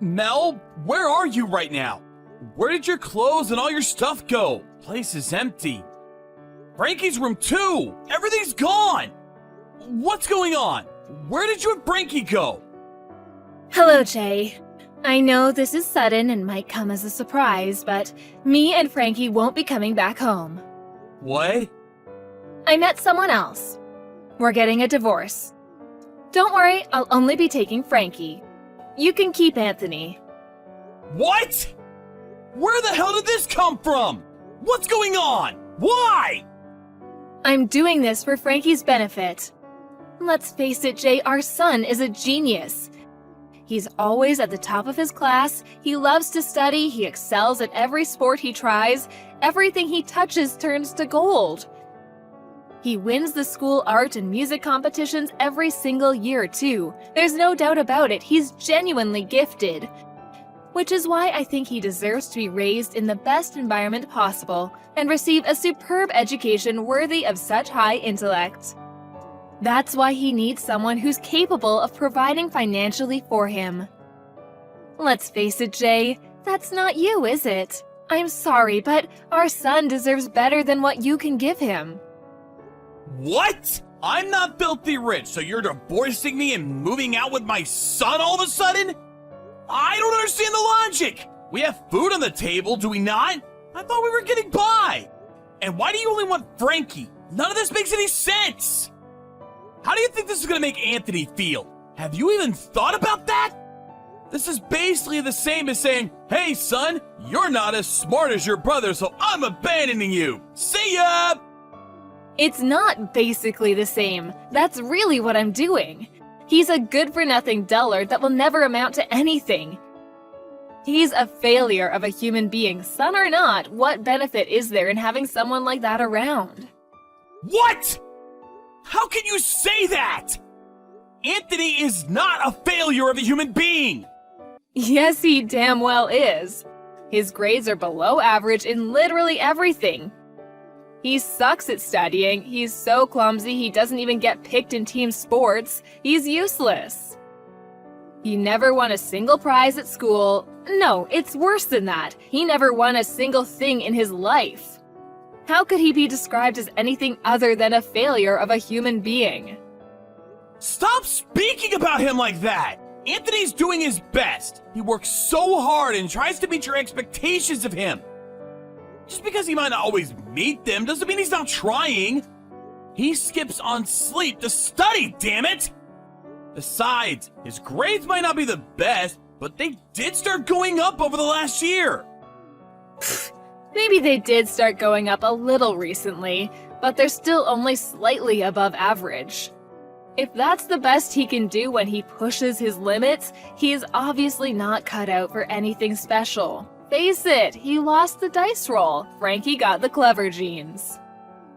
Mel, where are you right now? Where did your clothes and all your stuff go? Place is empty. Frankie's room too! Everything's gone! What's going on? Where did you and Frankie go? Hello, Jay. I know this is sudden and might come as a surprise, but me and Frankie won't be coming back home. What? I met someone else. We're getting a divorce. Don't worry, I'll only be taking Frankie. You can keep Anthony. What? Where the hell did this come from? What's going on? Why? I'm doing this for Frankie's benefit. Let's face it, Jay, our son is a genius. He's always at the top of his class, he loves to study, he excels at every sport he tries, everything he touches turns to gold. He wins the school art and music competitions every single year, too. There's no doubt about it, he's genuinely gifted. Which is why I think he deserves to be raised in the best environment possible and receive a superb education worthy of such high intellect. That's why he needs someone who's capable of providing financially for him. Let's face it, Jay, that's not you, is it? I'm sorry, but our son deserves better than what you can give him. What? I'm not filthy rich, so you're divorcing me and moving out with my son all of a sudden? I don't understand the logic. We have food on the table, do we not? I thought we were getting by. And why do you only want Frankie? None of this makes any sense. How do you think this is going to make Anthony feel? Have you even thought about that? This is basically the same as saying, hey son, you're not as smart as your brother, so I'm abandoning you. See ya! It's not basically the same. That's really what I'm doing. He's a good-for-nothing dullard that will never amount to anything. He's a failure of a human being. Son or not, what benefit is there in having someone like that around? What? How can you say that? Anthony is not a failure of a human being. Yes, he damn well is. His grades are below average in literally everything. He sucks at studying, he's so clumsy he doesn't even get picked in team sports, he's useless. He never won a single prize at school. No, it's worse than that. He never won a single thing in his life. How could he be described as anything other than a failure of a human being? Stop speaking about him like that! Anthony's doing his best. He works so hard and tries to meet your expectations of him. Just because he might not always meet them doesn't mean he's not trying. He skips on sleep to study, damn it! Besides, his grades might not be the best, but they did start going up over the last year. Maybe they did start going up a little recently, but they're still only slightly above average. If that's the best he can do when he pushes his limits, he is obviously not cut out for anything special. Face it, he lost the dice roll. Frankie got the clever genes.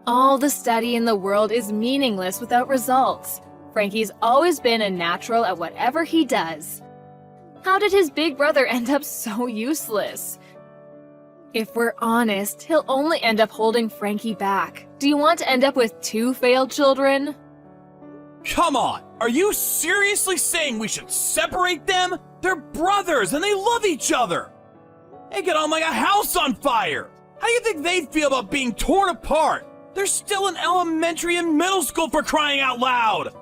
All the study in the world is meaningless without results. Frankie's always been a natural at whatever he does. How did his big brother end up so useless? If we're honest, he'll only end up holding Frankie back. Do you want to end up with 2 failed children? Come on, are you seriously saying we should separate them? They're brothers and they love each other. They get on like a house on fire. How do you think they'd feel about being torn apart? They're still in elementary and middle school, for crying out loud.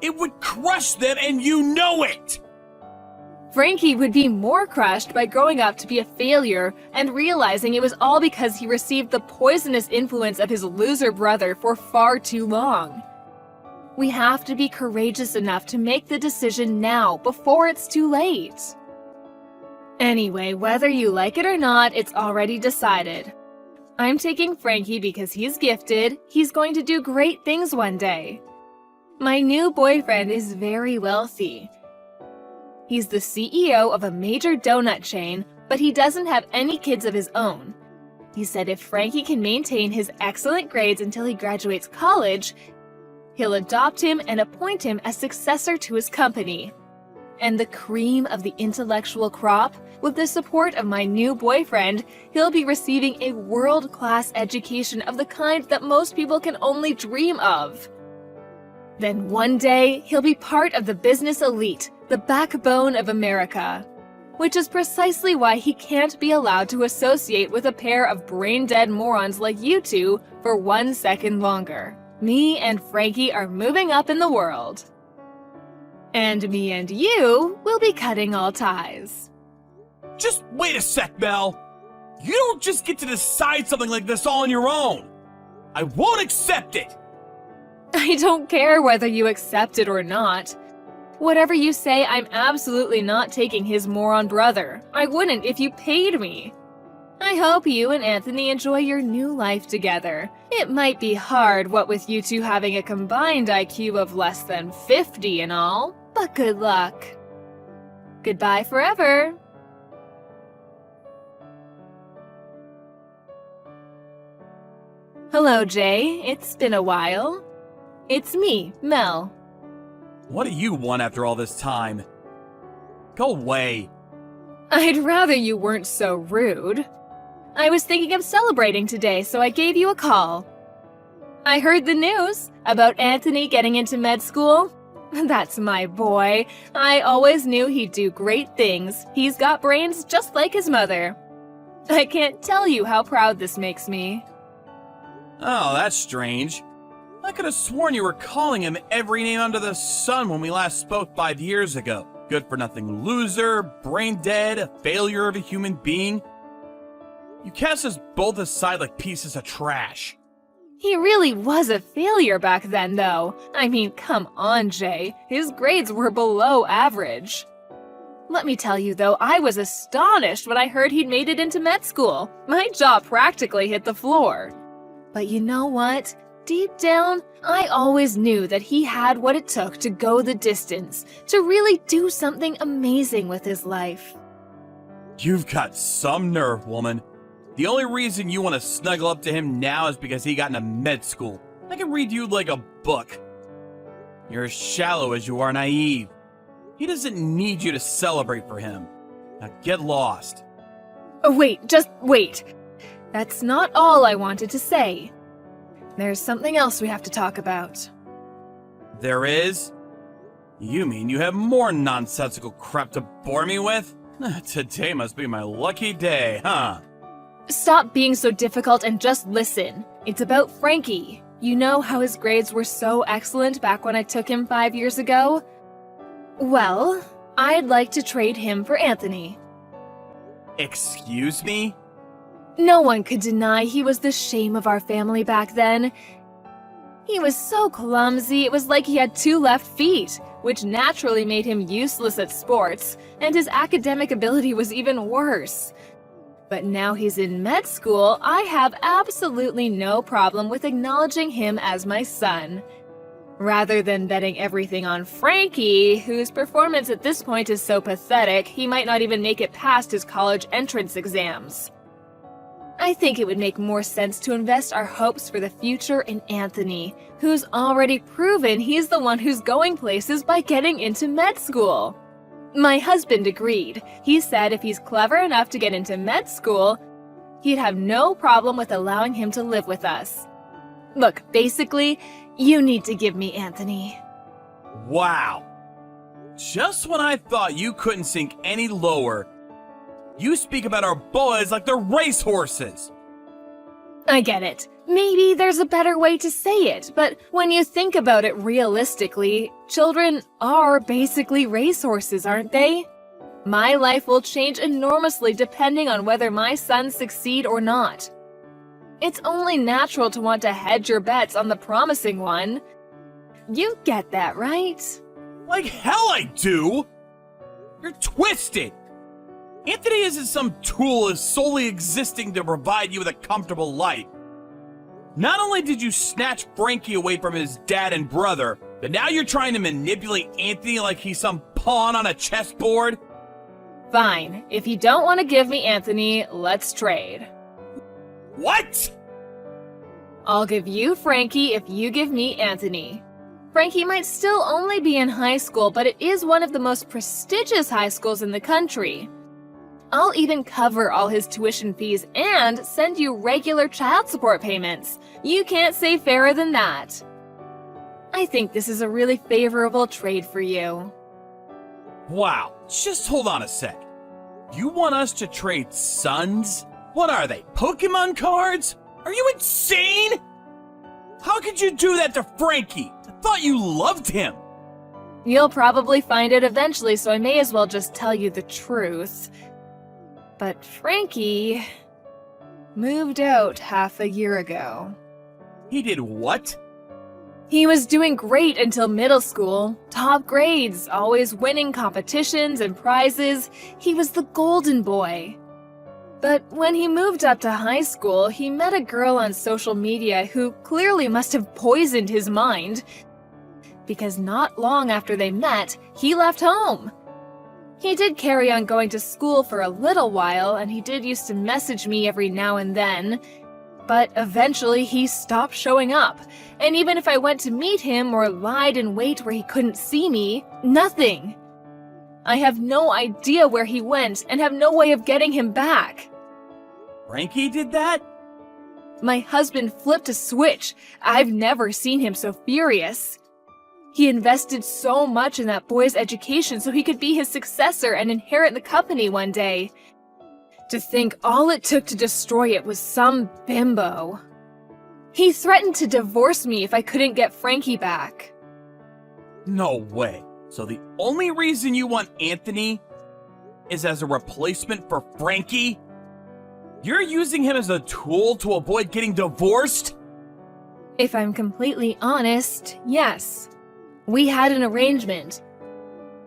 It would crush them and you know it. Frankie would be more crushed by growing up to be a failure and realizing it was all because he received the poisonous influence of his loser brother for far too long. We have to be courageous enough to make the decision now, before it's too late. Anyway, whether you like it or not, it's already decided. I'm taking Frankie because he's gifted, he's going to do great things one day. My new boyfriend is very wealthy. He's the CEO of a major donut chain, but he doesn't have any kids of his own. He said if Frankie can maintain his excellent grades until he graduates college, he'll adopt him and appoint him as successor to his company. And the cream of the intellectual crop, with the support of my new boyfriend, he'll be receiving a world-class education of the kind that most people can only dream of. Then one day, he'll be part of the business elite, the backbone of America. which is precisely why he can't be allowed to associate with a pair of brain-dead morons like you two for 1 second longer. Me and Frankie are moving up in the world. And me and you will be cutting all ties. Just wait a sec, Mel. You don't just get to decide something like this all on your own. I won't accept it. I don't care whether you accept it or not. Whatever you say, I'm absolutely not taking his moron brother. I wouldn't if you paid me. I hope you and Anthony enjoy your new life together. It might be hard, what with you two having a combined IQ of less than 50 and all, but good luck. Goodbye forever. Hello, Jay. It's been a while. It's me, Mel. What do you want after all this time? Go away. I'd rather you weren't so rude. I was thinking of celebrating today, so I gave you a call. I heard the news about Anthony getting into med school. That's my boy. I always knew he'd do great things. He's got brains just like his mother. I can't tell you how proud this makes me. Oh, that's strange. I could have sworn you were calling him every name under the sun when we last spoke 5 years ago. Good-for-nothing loser, brain-dead, a failure of a human being. You cast us both aside like pieces of trash. He really was a failure back then, though. I mean, come on, Jay. His grades were below average. Let me tell you, though, I was astonished when I heard he'd made it into med school. My jaw practically hit the floor. But you know what? Deep down, I always knew that he had what it took to go the distance, to really do something amazing with his life. You've got some nerve, woman. The only reason you want to snuggle up to him now is because he got into med school. I can read you like a book. You're as shallow as you are naive. He doesn't need you to celebrate for him. Now get lost. Oh, wait, just wait. That's not all I wanted to say. There's something else we have to talk about. There is? You mean you have more nonsensical crap to bore me with? Today must be my lucky day, huh? Stop being so difficult and just listen. It's about Frankie. You know how his grades were so excellent back when I took him 5 years ago? Well, I'd like to trade him for Anthony. Excuse me? No one could deny he was the shame of our family back then. He was so clumsy, it was like he had 2 left feet, which naturally made him useless at sports, and his academic ability was even worse. But now he's in med school, I have absolutely no problem with acknowledging him as my son. Rather than betting everything on Frankie, whose performance at this point is so pathetic, he might not even make it past his college entrance exams. I think it would make more sense to invest our hopes for the future in Anthony, who's already proven he's the one who's going places by getting into med school. My husband agreed. He said if he's clever enough to get into med school, he'd have no problem with allowing him to live with us. Look, basically, you need to give me Anthony. Wow. Just when I thought you couldn't sink any lower, you speak about our boys like they're racehorses. I get it. Maybe there's a better way to say it, but when you think about it realistically, children are basically racehorses, aren't they? My life will change enormously depending on whether my sons succeed or not. It's only natural to want to hedge your bets on the promising one. You get that, right? Like hell I do! You're twisted! Anthony isn't some tool solely existing to provide you with a comfortable life. Not only did you snatch Frankie away from his dad and brother, but now you're trying to manipulate Anthony like he's some pawn on a chessboard? Fine. If you don't want to give me Anthony, let's trade. What? I'll give you Frankie if you give me Anthony. Frankie might still only be in high school, but it is one of the most prestigious high schools in the country. I'll even cover all his tuition fees and send you regular child support payments. You can't say fairer than that. I think this is a really favorable trade for you. Wow, just hold on a sec. You want us to trade sons? What are they, Pokemon cards? Are you insane? How could you do that to Frankie? I thought you loved him. You'll probably find it eventually, so I may as well just tell you the truth. But Frankie moved out half a year ago. He did what? He was doing great until middle school. Top grades, always winning competitions and prizes. He was the golden boy. But when he moved up to high school, he met a girl on social media who clearly must have poisoned his mind. Because not long after they met, he left home. He did carry on going to school for a little while, and he did used to message me every now and then. But eventually he stopped showing up, and even if I went to meet him or lied in wait where he couldn't see me, nothing. I have no idea where he went and have no way of getting him back. Frankie did that? My husband flipped a switch. I've never seen him so furious. He invested so much in that boy's education so he could be his successor and inherit the company one day. To think all it took to destroy it was some bimbo. He threatened to divorce me if I couldn't get Frankie back. No way. So the only reason you want Anthony is as a replacement for Frankie? You're using him as a tool to avoid getting divorced? If I'm completely honest, yes. We had an arrangement.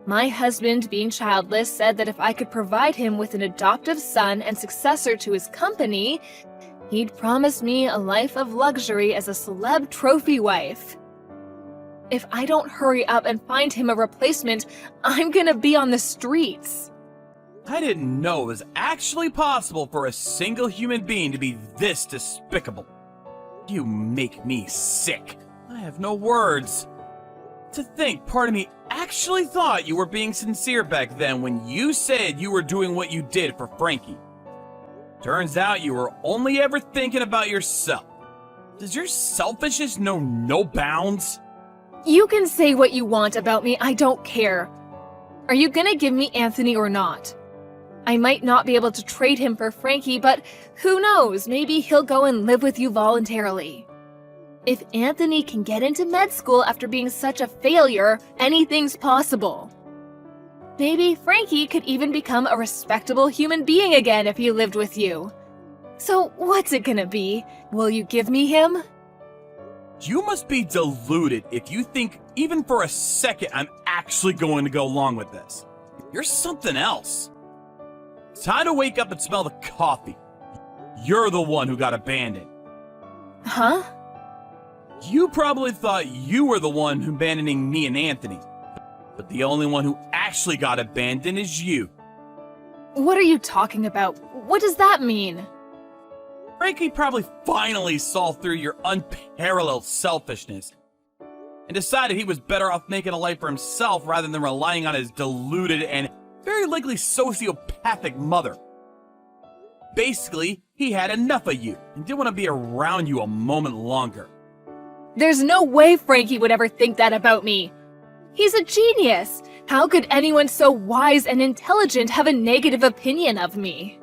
My husband, being childless, said that if I could provide him with an adoptive son and successor to his company, he'd promise me a life of luxury as a celeb trophy wife. If I don't hurry up and find him a replacement, I'm gonna be on the streets. I didn't know it was actually possible for a single human being to be this despicable. You make me sick. I have no words. To think part of me actually thought you were being sincere back then when you said you were doing what you did for Frankie. Turns out you were only ever thinking about yourself. Does your selfishness know no bounds? You can say what you want about me, I don't care. Are you gonna give me Anthony or not? I might not be able to trade him for Frankie, but who knows, maybe he'll go and live with you voluntarily. If Anthony can get into med school after being such a failure, anything's possible. Maybe Frankie could even become a respectable human being again if he lived with you. So what's it gonna be? Will you give me him? You must be deluded if you think even for a second I'm actually going to go along with this. You're something else. It's time to wake up and smell the coffee. You're the one who got abandoned. Huh? You probably thought you were the one abandoning me and Anthony. But the only one who actually got abandoned is you. What are you talking about? What does that mean? Frankie probably finally saw through your unparalleled selfishness and decided he was better off making a life for himself rather than relying on his deluded and very likely sociopathic mother. Basically, he had enough of you and didn't want to be around you a moment longer. There's no way Frankie would ever think that about me. He's a genius. How could anyone so wise and intelligent have a negative opinion of me?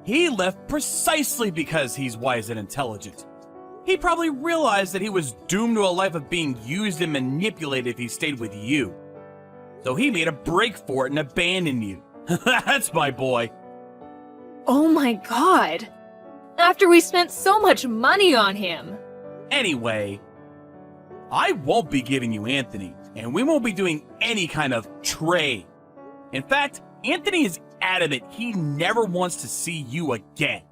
He left precisely because he's wise and intelligent. He probably realized that he was doomed to a life of being used and manipulated if he stayed with you. So he made a break for it and abandoned you. That's my boy. Oh my god. After we spent so much money on him. Anyway, I won't be giving you Anthony, and we won't be doing any kind of trade. In fact, Anthony is adamant he never wants to see you again.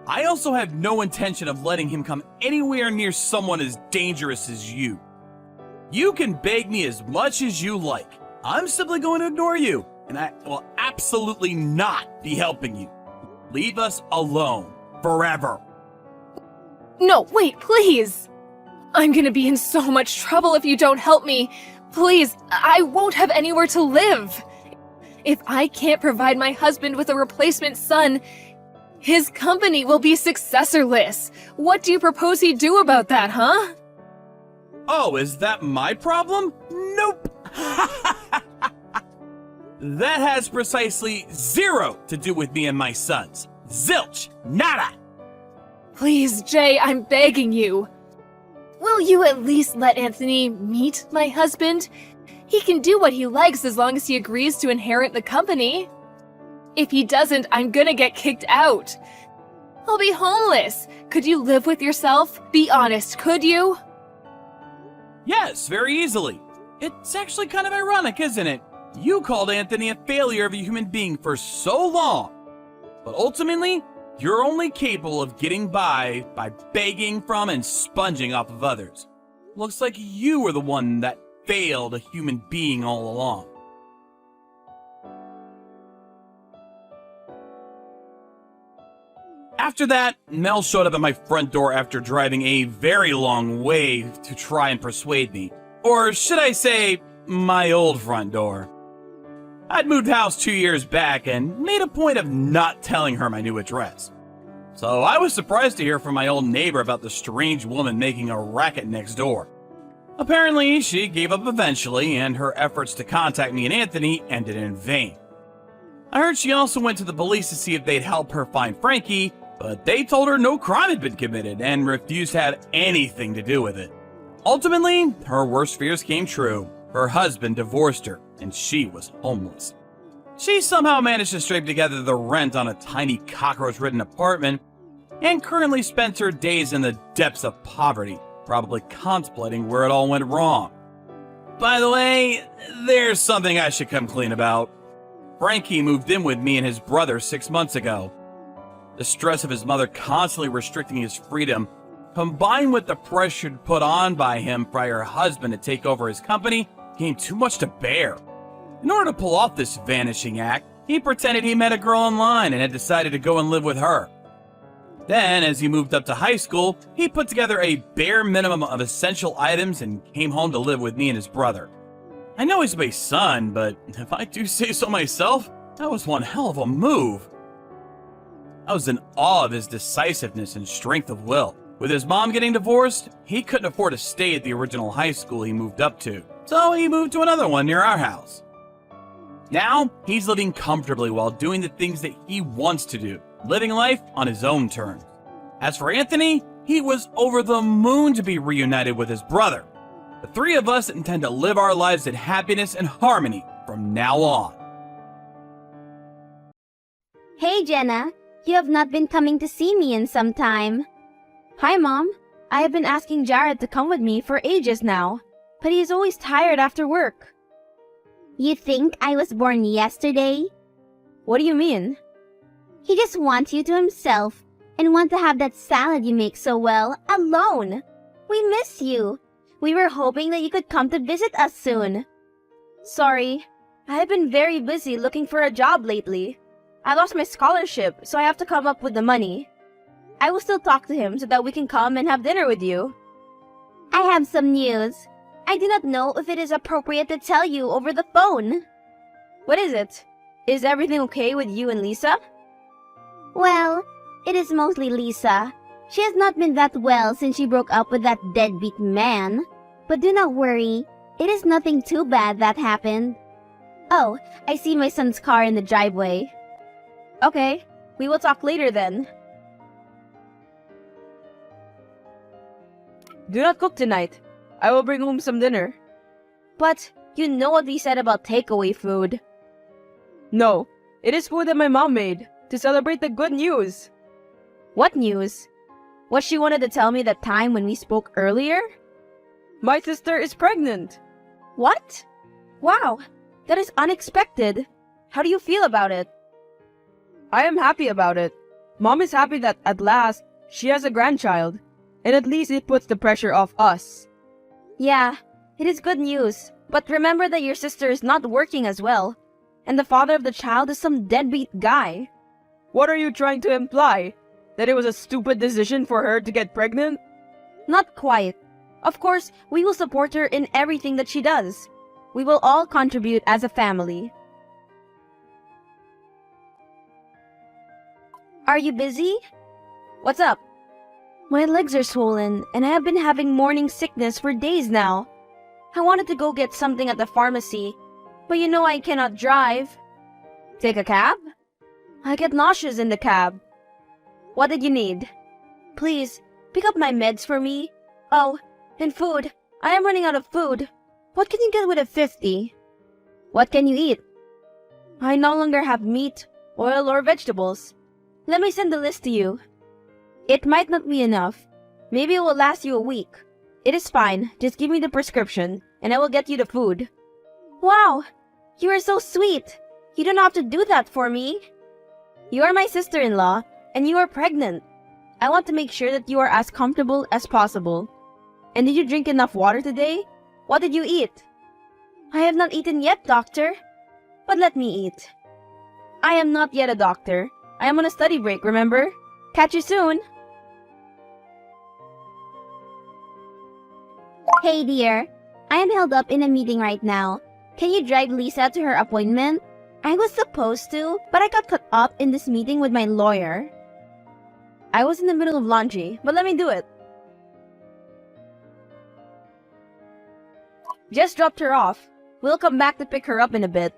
I also have no intention of letting him come anywhere near someone as dangerous as you. You can beg me as much as you like. I'm simply going to ignore you, and I will absolutely not be helping you. Leave us alone, forever. No, wait, please! I'm gonna be in so much trouble if you don't help me. Please, I won't have anywhere to live. If I can't provide my husband with a replacement son, his company will be successorless. What do you propose he do about that, huh? Oh, is that my problem? Nope. That has precisely zero to do with me and my sons. Zilch! Nada! Please, Jay, I'm begging you. Will you at least let Anthony meet my husband? He can do what he likes as long as he agrees to inherit the company. If he doesn't, I'm gonna get kicked out. I'll be homeless. Could you live with yourself? Be honest, could you? Yes, very easily. It's actually kind of ironic, isn't it? You called Anthony a failure of a human being for so long, but ultimately, you're only capable of getting by begging from and sponging off of others. Looks like you were the one that failed a human being all along. After that, Mel showed up at my front door after driving a very long way to try and persuade me. Or should I say, my old front door. I'd moved house 2 years back and made a point of not telling her my new address. So I was surprised to hear from my old neighbor about the strange woman making a racket next door. Apparently, she gave up eventually, and her efforts to contact me and Anthony ended in vain. I heard she also went to the police to see if they'd help her find Frankie, but they told her no crime had been committed and refused to have anything to do with it. Ultimately, her worst fears came true. Her husband divorced her, and she was homeless. She somehow managed to scrape together the rent on a tiny cockroach-ridden apartment, and currently spends her days in the depths of poverty, probably contemplating where it all went wrong. By the way, there's something I should come clean about. Frankie moved in with me and his brother 6 months ago. The stress of his mother constantly restricting his freedom, combined with the pressure put on by him by her husband to take over his company, became too much to bear. In order to pull off this vanishing act, he pretended he met a girl online and had decided to go and live with her. Then, as he moved up to high school, he put together a bare minimum of essential items and came home to live with me and his brother. I know he's my son, but if I do say so myself, that was one hell of a move. I was in awe of his decisiveness and strength of will. With his mom getting divorced, he couldn't afford to stay at the original high school he moved up to, so he moved to another one near our house. Now, he's living comfortably while doing the things that he wants to do, living life on his own terms. As for Anthony, he was over the moon to be reunited with his brother. The three of us intend to live our lives in happiness and harmony from now on. Hey Jenna, you have not been coming to see me in some time. Hi Mom, I have been asking Jared to come with me for ages now, but he is always tired after work. You think I was born yesterday? What do you mean? He just wants you to himself and want to have that salad you make so well alone. We miss you. We were hoping that you could come to visit us soon. Sorry, I have been very busy looking for a job lately. I lost my scholarship, so I have to come up with the money. I will still talk to him so that we can come and have dinner with you. I have some news. I do not know if it is appropriate to tell you over the phone. What is it? Is everything okay with you and Lisa? Well, it is mostly Lisa. She has not been that well since she broke up with that deadbeat man. But do not worry, it is nothing too bad that happened. Oh, I see my son's car in the driveway. Okay, we will talk later then. Do not cook tonight. I will bring home some dinner. But you know what he said about takeaway food. No, it is food that my mom made to celebrate the good news. What news? What she wanted to tell me that time when we spoke earlier? My sister is pregnant. What? Wow, that is unexpected. How do you feel about it? I am happy about it. Mom is happy that at last she has a grandchild, and at least it puts the pressure off us. Yeah, it is good news, but remember that your sister is not working as well, and the father of the child is some deadbeat guy. What are you trying to imply? That it was a stupid decision for her to get pregnant? Not quite. Of course, we will support her in everything that she does. We will all contribute as a family. Are you busy? What's up? My legs are swollen, and I have been having morning sickness for days now. I wanted to go get something at the pharmacy, But you know I cannot drive. Take a cab? I get nauseous in the cab. What did you need? Please, pick up my meds for me. Oh, and food. I am running out of food. What can you get with a 50? What can you eat? I no longer have meat, oil, or vegetables. Let me send the list to you. It might not be enough. Maybe it will last you a week. It is fine. Just give me the prescription, and I will get you the food. Wow! You are so sweet. You don't have to do that for me. You are my sister-in-law, and you are pregnant. I want to make sure that you are as comfortable as possible. And did you drink enough water today? What did you eat? I have not eaten yet, doctor. But let me eat. I am not yet a doctor. I am on a study break, remember? Catch you soon. Hey dear, I am held up in a meeting right now. Can you drive Lisa to her appointment? I was supposed to, but I got caught up in this meeting with my lawyer. I was in the middle of laundry, but let me do it. Just dropped her off. We'll come back to pick her up in a bit.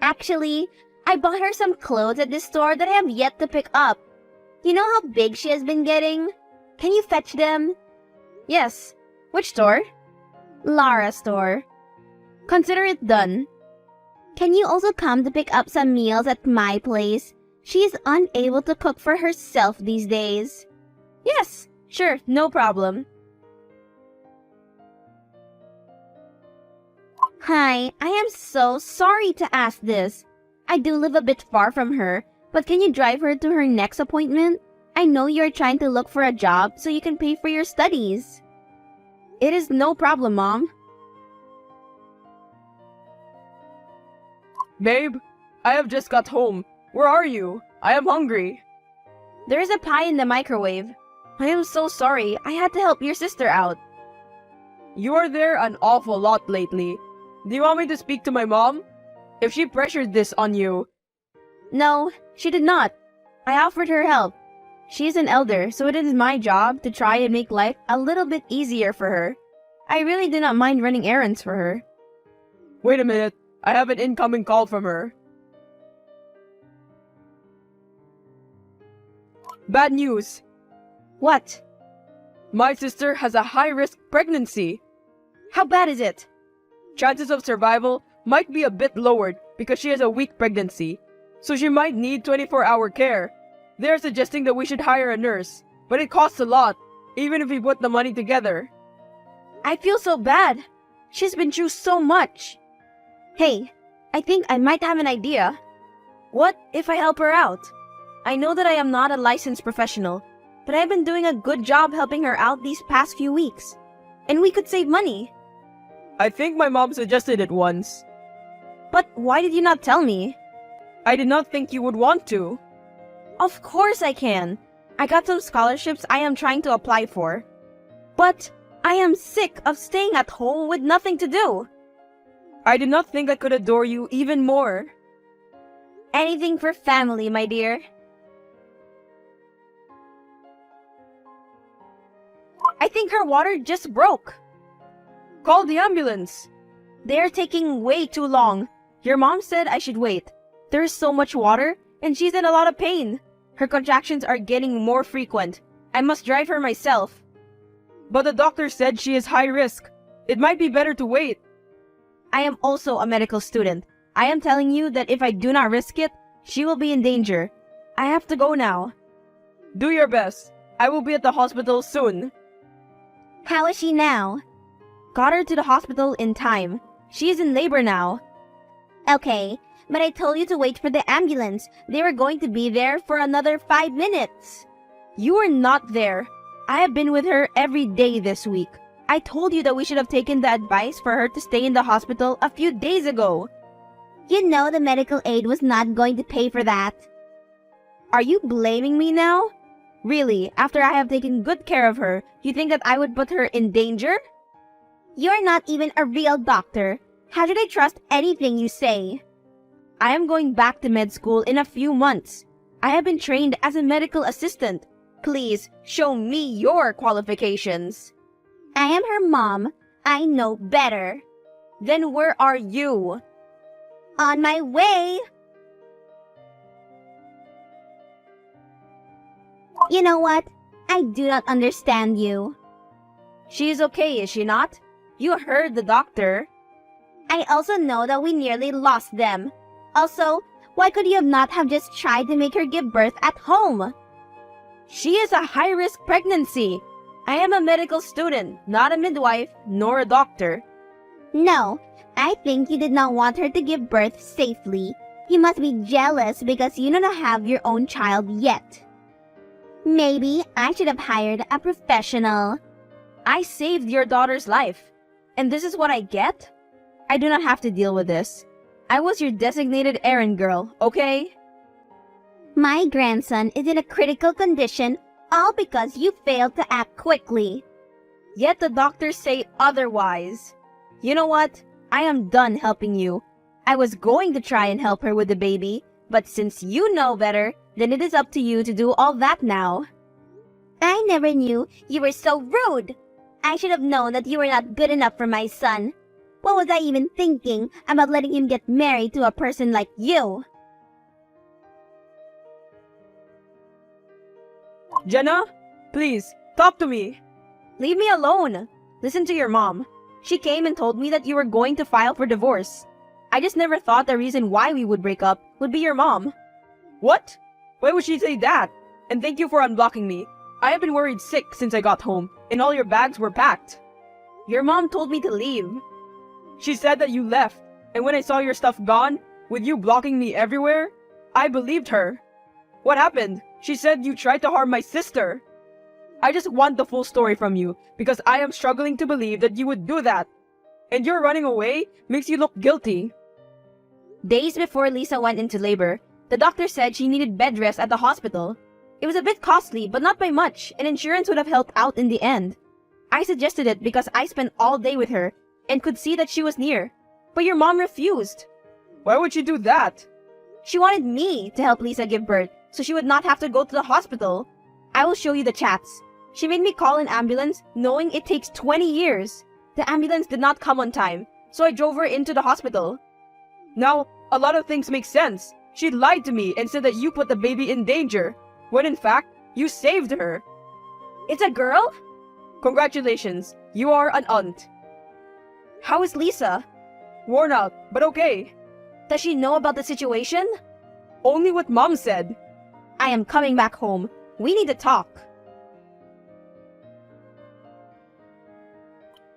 Actually, I bought her some clothes at this store that I have yet to pick up. You know how big she has been getting? Can you fetch them? Yes. Which store? Lara store. Consider it done. Can you also come to pick up some meals at my place? She is unable to cook for herself these days. Yes, sure, no problem. Hi, I am so sorry to ask this. I do live a bit far from her, but can you drive her to her next appointment? I know you're trying to look for a job so you can pay for your studies. It is no problem, Mom. Babe, I have just got home. Where are you? I am hungry. There is a pie in the microwave. I am so sorry. I had to help your sister out. You are there an awful lot lately. Do you want me to speak to my mom? If she pressured this on you. No, she did not. I offered her help. She is an elder, so it is my job to try and make life a little bit easier for her. I really do not mind running errands for her. Wait a minute. I have an incoming call from her. Bad news. What? My sister has a high-risk pregnancy. How bad is it? Chances of survival might be a bit lowered because she has a weak pregnancy, so she might need 24-hour care. They're suggesting that we should hire a nurse, but it costs a lot, even if we put the money together. I feel so bad. She's been through so much. Hey, I think I might have an idea. What if I help her out? I know that I am not a licensed professional, but I've been doing a good job helping her out these past few weeks. And we could save money. I think my mom suggested it once. But why did you not tell me? I did not think you would want to. Of course I can. I got some scholarships I am trying to apply for. But I am sick of staying at home with nothing to do. I did not think I could adore you even more. Anything for family, my dear. I think her water just broke. Call the ambulance. They're taking way too long. Your mom said I should wait. There's so much water, and she's in a lot of pain. Her contractions are getting more frequent. I must drive her myself. But the doctor said she is high risk. It might be better to wait. I am also a medical student. I am telling you that if I do not risk it, she will be in danger. I have to go now. Do your best. I will be at the hospital soon. How is she now? Got her to the hospital in time. She is in labor now. Okay, but I told you to wait for the ambulance. They were going to be there for another 5 minutes. You were not there. I have been with her every day this week. I told you that we should have taken the advice for her to stay in the hospital a few days ago. You know the medical aid was not going to pay for that. Are you blaming me now? Really, after I have taken good care of her, you think that I would put her in danger? You're not even a real doctor. How should I trust anything you say? I am going back to med school in a few months. I have been trained as a medical assistant. Please, show me your qualifications. I am her mom. I know better. Then where are you? On my way! You know what? I do not understand you. She is okay, is she not? You heard the doctor. I also know that we nearly lost them. Also, why could you not have just tried to make her give birth at home? She is a high-risk pregnancy. I am a medical student, not a midwife, nor a doctor. No, I think you did not want her to give birth safely. You must be jealous because you do not have your own child yet. Maybe I should have hired a professional. I saved your daughter's life. And this is what I get? I do not have to deal with this. I was your designated errand girl, okay? My grandson is in a critical condition all because you failed to act quickly. Yet the doctors say otherwise. You know what? I am done helping you. I was going to try and help her with the baby, but since you know better, then it is up to you to do all that now. I never knew you were so rude. I should have known that you were not good enough for my son. What was I even thinking about letting him get married to a person like you? Jenna, please, talk to me. Leave me alone. Listen to your mom. She came and told me that you were going to file for divorce. I just never thought the reason why we would break up would be your mom. What? Why would she say that? And thank you for unblocking me. I have been worried sick since I got home, and all your bags were packed. Your mom told me to leave. She said that you left, and when I saw your stuff gone, with you blocking me everywhere, I believed her. What happened? She said you tried to harm my sister. I just want the full story from you, because I am struggling to believe that you would do that. And your running away makes you look guilty. Days before Lisa went into labor, the doctor said she needed bed rest at the hospital. It was a bit costly, but not by much, and insurance would have helped out in the end. I suggested it because I spent all day with her and could see that she was near. But your mom refused. Why would she do that? She wanted me to help Lisa give birth, so she would not have to go to the hospital. I will show you the chats. She made me call an ambulance, knowing it takes 20 years. The ambulance did not come on time, so I drove her into the hospital. Now, a lot of things make sense. She lied to me and said that you put the baby in danger, when in fact, you saved her. It's a girl? Congratulations, you are an aunt. How is Lisa? Worn out, but okay. Does she know about the situation? Only what Mom said. I am coming back home. We need to talk.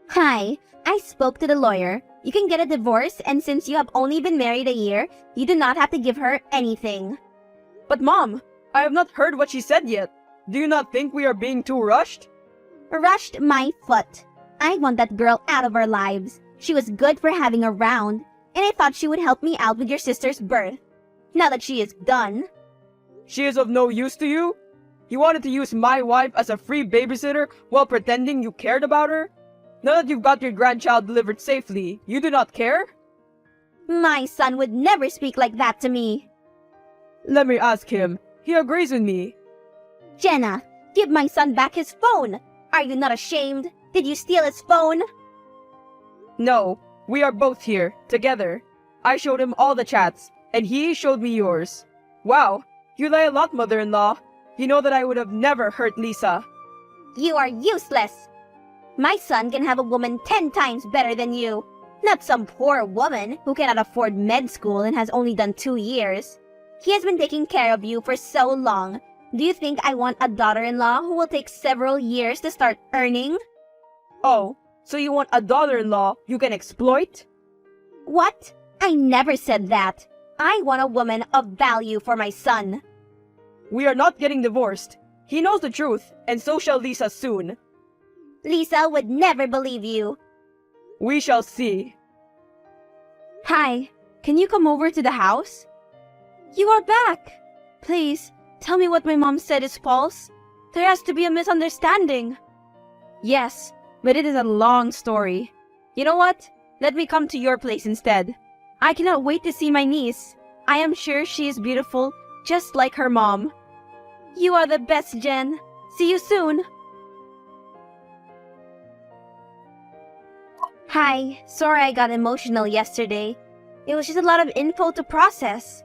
Hi, I spoke to the lawyer. You can get a divorce, and since you have only been married a year, you do not have to give her anything. But Mom, I have not heard what she said yet. Do you not think we are being too rushed? Rushed my foot. I want that girl out of our lives. She was good for having around, and I thought she would help me out with your sister's birth. Now that she is done. She is of no use to you? You wanted to use my wife as a free babysitter while pretending you cared about her? Now that you've got your grandchild delivered safely, you do not care? My son would never speak like that to me. Let me ask him. He agrees with me. Jenna, give my son back his phone. Are you not ashamed? Did you steal his phone? No, we are both here, together. I showed him all the chats, and he showed me yours. Wow, you lie a lot, mother-in-law. You know that I would have never hurt Lisa. You are useless. My son can have a woman 10 times better than you. Not some poor woman who cannot afford med school and has only done 2 years. He has been taking care of you for so long. Do you think I want a daughter-in-law who will take several years to start earning? Oh, so you want a daughter-in-law you can exploit? What? I never said that. I want a woman of value for my son. We are not getting divorced. He knows the truth, and so shall Lisa soon. Lisa would never believe you. We shall see. Hi, can you come over to the house? You are back. Please, tell me what my mom said is false. There has to be a misunderstanding. Yes, but it is a long story. You know what? Let me come to your place instead. I cannot wait to see my niece. I am sure she is beautiful, just like her mom. You are the best, Jen. See you soon. Hi, sorry I got emotional yesterday. It was just a lot of info to process.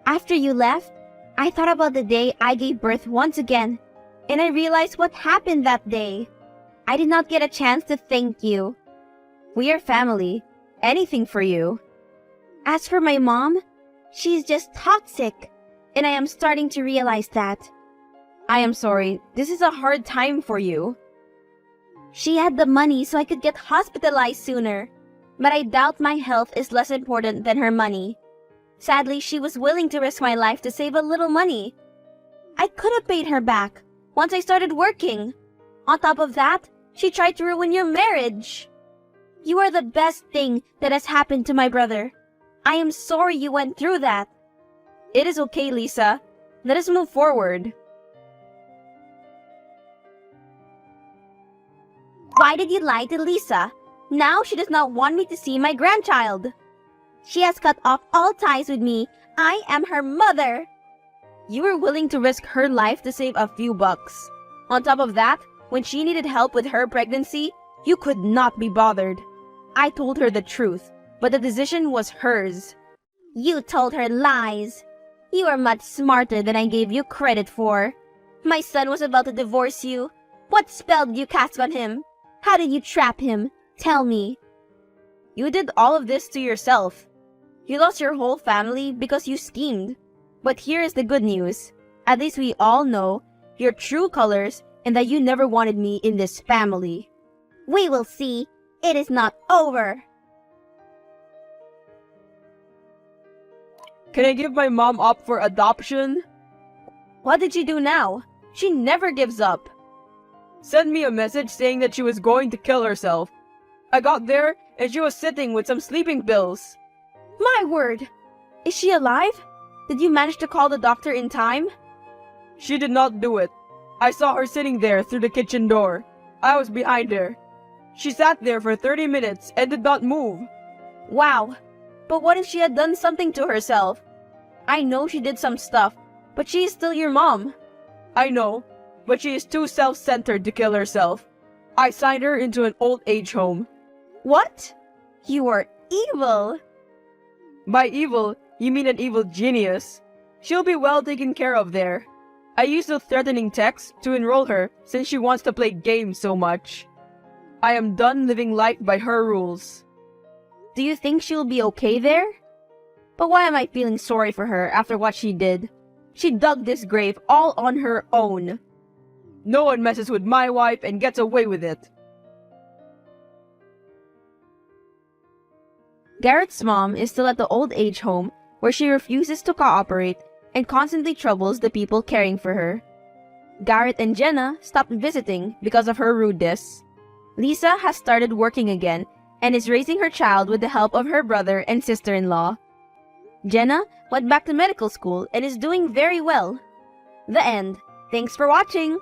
After you left, I thought about the day I gave birth once again, and I realized what happened that day. I did not get a chance to thank you. We are family. Anything for you. As for my mom, she's just toxic, and I am starting to realize that. I am sorry. This is a hard time for you. She had the money so I could get hospitalized sooner, but I doubt my health is less important than her money. Sadly, she was willing to risk my life to save a little money. I could have paid her back once I started working. On top of that, she tried to ruin your marriage. You are the best thing that has happened to my brother. I am sorry you went through that. It is okay, Lisa. Let us move forward. Why did you lie to Lisa? Now she does not want me to see my grandchild. She has cut off all ties with me. I am her mother. You were willing to risk her life to save a few bucks. On top of that, when she needed help with her pregnancy, you could not be bothered. I told her the truth, but the decision was hers. You told her lies. You are much smarter than I gave you credit for. My son was about to divorce you. What spell did you cast on him? How did you trap him? Tell me. You did all of this to yourself. You lost your whole family because you schemed. But here is the good news. At least we all know your true colors and that you never wanted me in this family. We will see. It is not over. Can I give my mom up for adoption? What did she do now? She never gives up. Send me a message saying that she was going to kill herself. I got there and she was sitting with some sleeping pills. My word! Is she alive? Did you manage to call the doctor in time? She did not do it. I saw her sitting there through the kitchen door. I was behind her. She sat there for 30 minutes and did not move. Wow. But what if she had done something to herself? I know she did some stuff, but she is still your mom. I know, but she is too self-centered to kill herself. I signed her into an old age home. What? You are evil. By evil, you mean an evil genius. She'll be well taken care of there. I used a threatening text to enroll her since she wants to play games so much. I am done living life by her rules. Do you think she'll be okay there? But why am I feeling sorry for her after what she did? She dug this grave all on her own. No one messes with my wife and gets away with it. Garrett's mom is still at the old age home where she refuses to cooperate and constantly troubles the people caring for her. Garrett and Jenna stopped visiting because of her rudeness. Lisa has started working again and is raising her child with the help of her brother and sister-in-law. Jenna went back to medical school and is doing very well. The end. Thanks for watching!